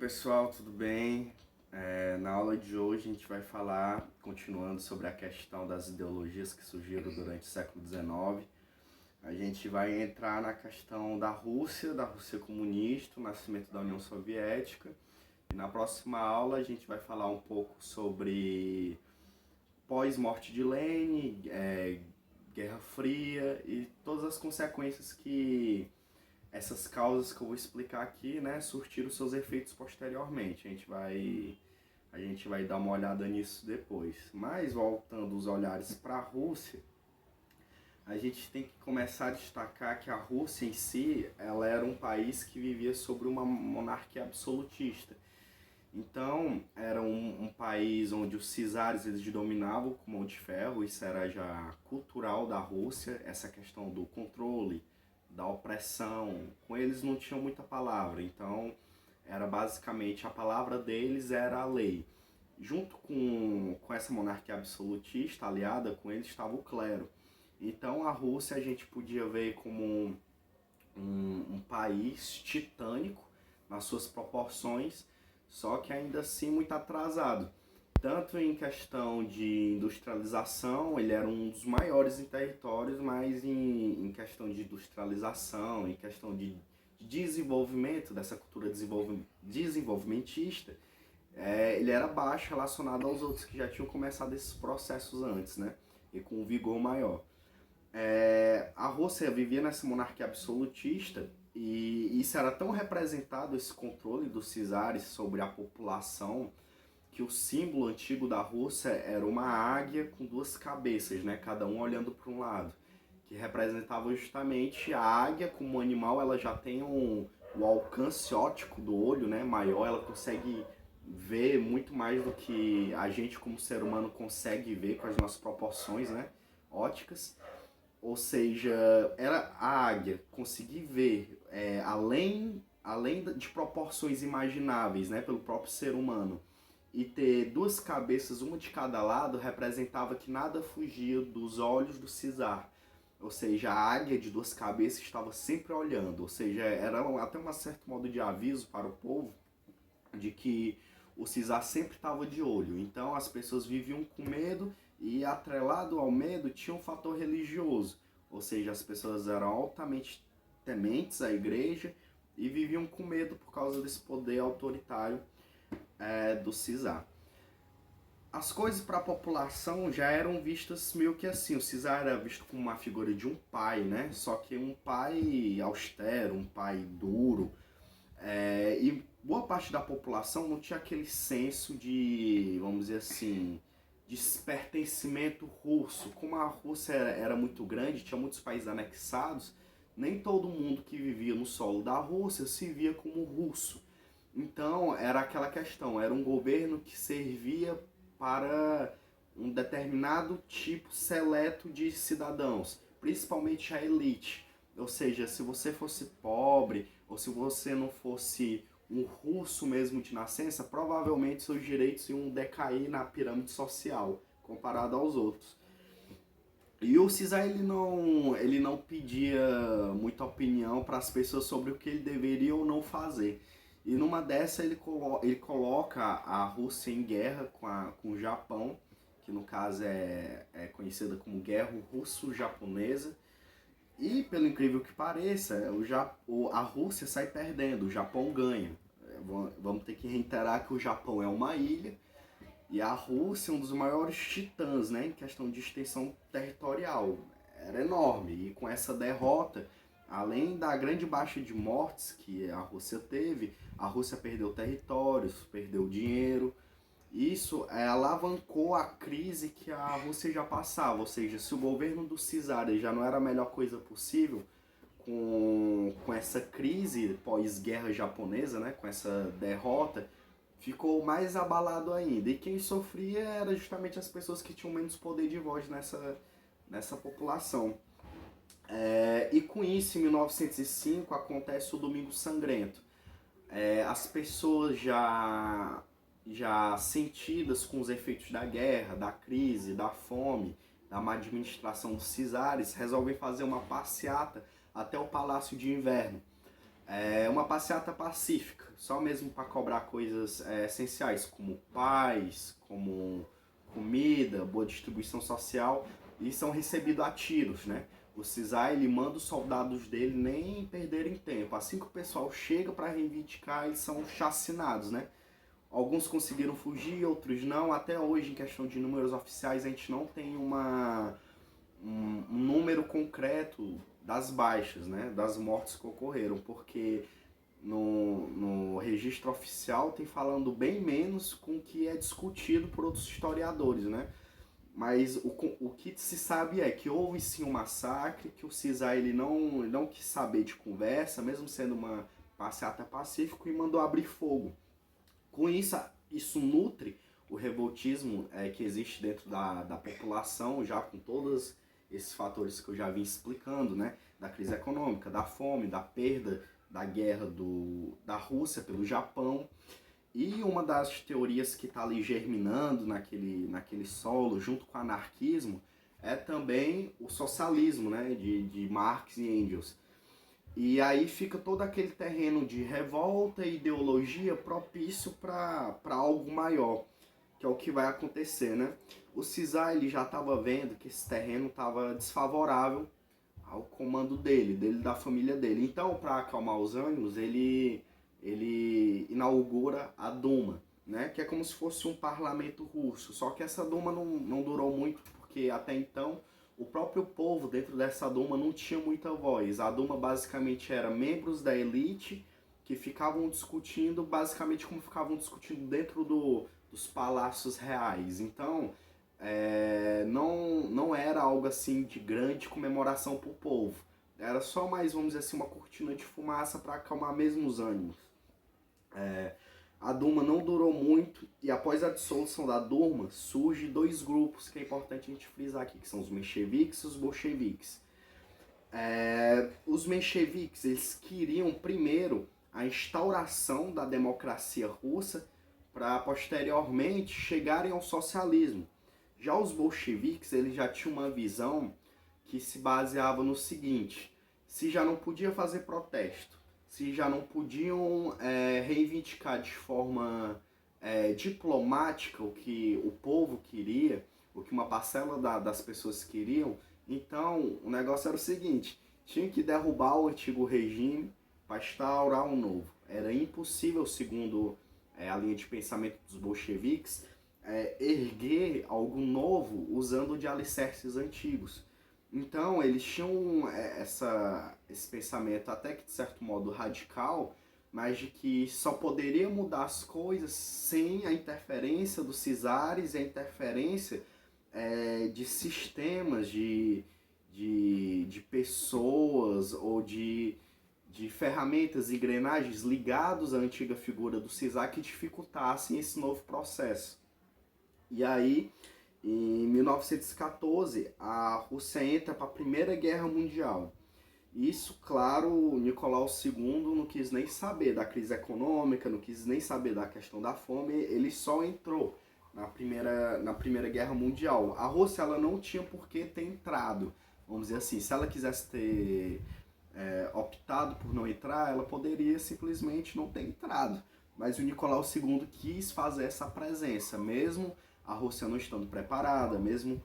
Pessoal, tudo bem? Na aula de hoje a gente vai falar, continuando sobre a questão das ideologias que surgiram durante o século XIX. A gente vai entrar na questão da Rússia comunista, o nascimento da União Soviética. E na próxima aula a gente vai falar um pouco sobre pós-morte de Lenin, Guerra Fria e todas as consequências que essas causas que eu vou explicar aqui, né, surtiram seus efeitos posteriormente. A gente vai dar uma olhada nisso depois. Mas voltando os olhares para a Rússia, a gente tem que começar a destacar que a Rússia em si, ela era um país que vivia sobre uma monarquia absolutista. Então, era um país onde os czares eles dominavam com mão de ferro, isso era já cultural da Rússia, essa questão do controle, da opressão. Com eles não tinham muita palavra, então era basicamente a palavra deles era a lei. Junto com essa monarquia absolutista, aliada com eles, estava o clero. Então a Rússia a gente podia ver como um país titânico nas suas proporções, só que ainda assim muito atrasado. Tanto em questão de industrialização, ele era um dos maiores em territórios, mas em questão de industrialização, em questão de desenvolvimento, dessa cultura desenvolvimentista, ele era baixo relacionado aos outros que já tinham começado esses processos antes, né? E com um vigor maior. A Rússia vivia nessa monarquia absolutista e isso era tão representado, esse controle dos czares sobre a população, que o símbolo antigo da Rússia era uma águia com duas cabeças, né, cada um olhando para um lado, que representava justamente a águia como animal. Ela já tem o alcance óptico do olho, né, maior, ela consegue ver muito mais do que a gente como ser humano consegue ver com as nossas proporções, né, ópticas. Ou seja, era a águia conseguir ver além de proporções imagináveis, né, pelo próprio ser humano, e ter duas cabeças, uma de cada lado, representava que nada fugia dos olhos do czar. Ou seja, a águia de duas cabeças estava sempre olhando, ou seja, era até um certo modo de aviso para o povo de que o czar sempre estava de olho. Então as pessoas viviam com medo e, atrelado ao medo, tinha um fator religioso. Ou seja, as pessoas eram altamente tementes à igreja e viviam com medo por causa desse poder autoritário do czar. As coisas para a população já eram vistas meio que assim. O czar era visto como uma figura de um pai, né? Só que um pai austero, um pai duro. E boa parte da população não tinha aquele senso de, vamos dizer assim, de pertencimento russo. Como a Rússia era muito grande, tinha muitos países anexados, nem todo mundo que vivia no solo da Rússia se via como russo. Então era aquela questão, era um governo que servia para um determinado tipo seleto de cidadãos, principalmente a elite. Ou seja, se você fosse pobre ou se você não fosse um russo mesmo de nascença, provavelmente seus direitos iam decair na pirâmide social comparado aos outros. E o czar ele não pedia muita opinião para as pessoas sobre o que ele deveria ou não fazer. E numa dessa ele coloca a Rússia em guerra com o Japão, que no caso é conhecida como Guerra Russo-Japonesa. E, pelo incrível que pareça, a Rússia sai perdendo, o Japão ganha. Vamos ter que reiterar que o Japão é uma ilha e a Rússia é um dos maiores titãs, né, em questão de extensão territorial. Era enorme. E com essa derrota, além da grande baixa de mortes que a Rússia teve, a Rússia perdeu territórios, perdeu dinheiro. Isso alavancou a crise que a Rússia já passava. Ou seja, se o governo do czar já não era a melhor coisa possível, com essa crise pós-guerra japonesa, né, com essa derrota, ficou mais abalado ainda. E quem sofria era justamente as pessoas que tinham menos poder de voz nessa população. E com isso, em 1905, acontece o Domingo Sangrento. As pessoas já sentidas com os efeitos da guerra, da crise, da fome, da má administração dos czares, resolvem fazer uma passeata até o Palácio de Inverno. É uma passeata pacífica, só mesmo para cobrar coisas essenciais, como paz, como comida, boa distribuição social, e são recebidos a tiros, né? O CISAR, ele manda os soldados dele nem perderem tempo. Assim que o pessoal chega para reivindicar, eles são chacinados, né? Alguns conseguiram fugir, outros não. Até hoje, em questão de números oficiais, a gente não tem um número concreto das baixas, né? Das mortes que ocorreram, porque no registro oficial tem falando bem menos com o que é discutido por outros historiadores, né? Mas o que se sabe é que houve sim um massacre, que o CISAR ele não quis saber de conversa, mesmo sendo uma passeata pacífico, e mandou abrir fogo. Com isso, isso nutre o revoltismo que existe dentro da população, já com todos esses fatores que eu já vim explicando, né? Da crise econômica, da fome, da perda da guerra da Rússia pelo Japão. E uma das teorias que está ali germinando naquele solo, junto com o anarquismo, é também o socialismo, né? De Marx e Engels. E aí fica todo aquele terreno de revolta e ideologia propício para algo maior, que é o que vai acontecer, né? O CISAR ele já estava vendo que esse terreno estava desfavorável ao comando dele da família dele. Então, para acalmar os ânimos, ele inaugura a Duma, né? Que é como se fosse um parlamento russo. Só que essa Duma não durou muito, porque até então o próprio povo dentro dessa Duma não tinha muita voz. A Duma basicamente era membros da elite que ficavam discutindo, basicamente como ficavam discutindo dentro dos palácios reais. Então, não era algo assim de grande comemoração para o povo. Era só mais, vamos dizer assim, uma cortina de fumaça para acalmar mesmo os ânimos. A Duma não durou muito e após a dissolução da Duma surge dois grupos que é importante a gente frisar aqui, que são os mencheviques e os bolcheviques. Os mencheviques eles queriam primeiro a instauração da democracia russa para posteriormente chegarem ao socialismo. Já os bolcheviques eles já tinham uma visão que se baseava no seguinte: se já não podia fazer protesto, se já não podiam reivindicar de forma diplomática o que o povo queria, o que uma parcela das pessoas queriam, então o negócio era o seguinte: tinha que derrubar o antigo regime para instaurar um novo. Era impossível, segundo a linha de pensamento dos bolcheviques, erguer algo novo usando de alicerces antigos. Então, eles tinham esse pensamento até que de certo modo radical, mas de que só poderia mudar as coisas sem a interferência dos czares e a interferência de sistemas, de pessoas ou de ferramentas e engrenagens ligados à antiga figura do czar que dificultassem esse novo processo. E aí, em 1914, a Rússia entra para a Primeira Guerra Mundial. Isso, claro, Nicolau II não quis nem saber da crise econômica, não quis nem saber da questão da fome, ele só entrou na Primeira Guerra Mundial. A Rússia ela não tinha por que ter entrado, vamos dizer assim. Se ela quisesse ter optado por não entrar, ela poderia simplesmente não ter entrado. Mas o Nicolau II quis fazer essa presença, mesmo a Rússia não estando preparada, mesmo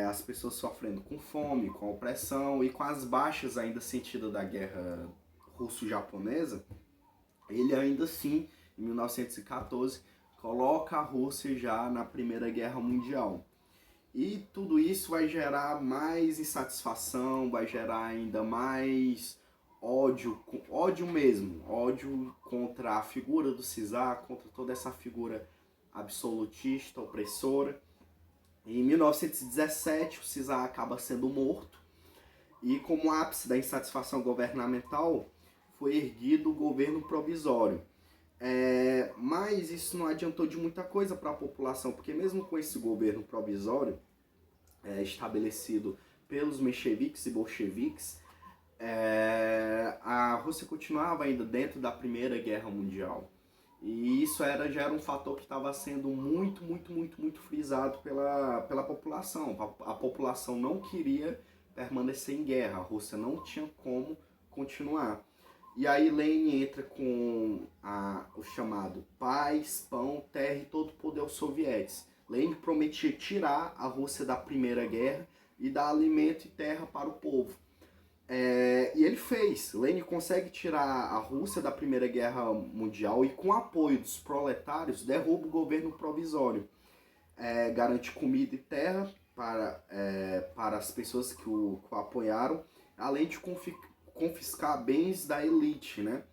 as pessoas sofrendo com fome, com opressão e com as baixas ainda sentidas da guerra russo-japonesa, ele ainda assim, em 1914, coloca a Rússia já na Primeira Guerra Mundial. E tudo isso vai gerar mais insatisfação, vai gerar ainda mais ódio mesmo, ódio contra a figura do czar, contra toda essa figura absolutista, opressora. Em 1917, o czar acaba sendo morto e, como ápice da insatisfação governamental, foi erguido o governo provisório. Mas isso não adiantou de muita coisa para a população, porque mesmo com esse governo provisório estabelecido pelos mencheviques e bolcheviques, a Rússia continuava ainda dentro da Primeira Guerra Mundial. E isso já era um fator que estava sendo muito frisado pela população. A população não queria permanecer em guerra, a Rússia não tinha como continuar. E aí Lenin entra com o chamado paz, pão, terra e todo o poder aos soviéticos. Lenin prometia tirar a Rússia da Primeira Guerra e dar alimento e terra para o povo. E ele fez. Lenin consegue tirar a Rússia da Primeira Guerra Mundial e, com o apoio dos proletários, derruba o governo provisório. Garante comida e terra para as pessoas que o apoiaram, além de confiscar bens da elite, né?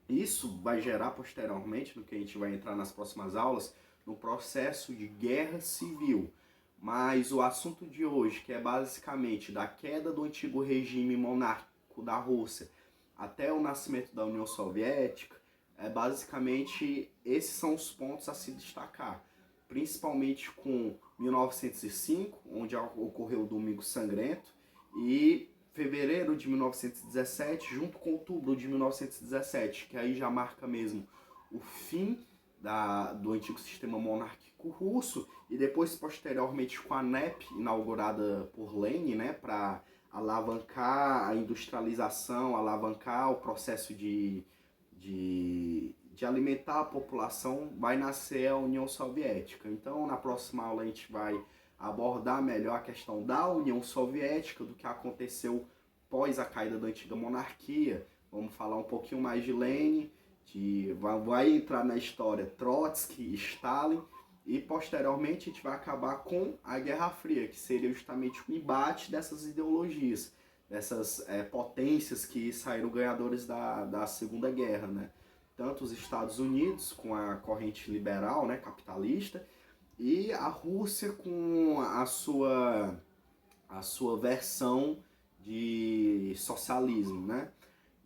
Isso vai gerar posteriormente, no que a gente vai entrar nas próximas aulas, no processo de guerra civil. Mas o assunto de hoje, que é basicamente da queda do antigo regime monárquico da Rússia até o nascimento da União Soviética, basicamente esses são os pontos a se destacar. Principalmente com 1905, onde ocorreu o Domingo Sangrento, e fevereiro de 1917, junto com outubro de 1917, que aí já marca mesmo o fim do antigo sistema monárquico russo, e depois, posteriormente, com a NEP, inaugurada por Lenin, né, para alavancar a industrialização, alavancar o processo de alimentar a população, vai nascer a União Soviética. Então, na próxima aula a gente vai abordar melhor a questão da União Soviética, do que aconteceu pós a caída da antiga monarquia. Vamos falar um pouquinho mais de Lenin, vai entrar na história Trotsky e Stalin, e posteriormente a gente vai acabar com a Guerra Fria, que seria justamente o embate dessas ideologias, dessas potências que saíram ganhadores da Segunda Guerra, né? Tanto os Estados Unidos com a corrente liberal, né, capitalista, e a Rússia com a sua versão de socialismo, né?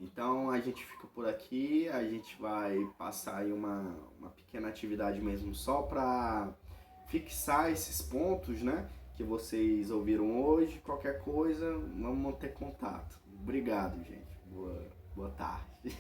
Então a gente fica por aqui, a gente vai passar aí uma pequena atividade mesmo só para fixar esses pontos, né, que vocês ouviram hoje. Qualquer coisa, vamos manter contato. Obrigado, gente. Boa tarde.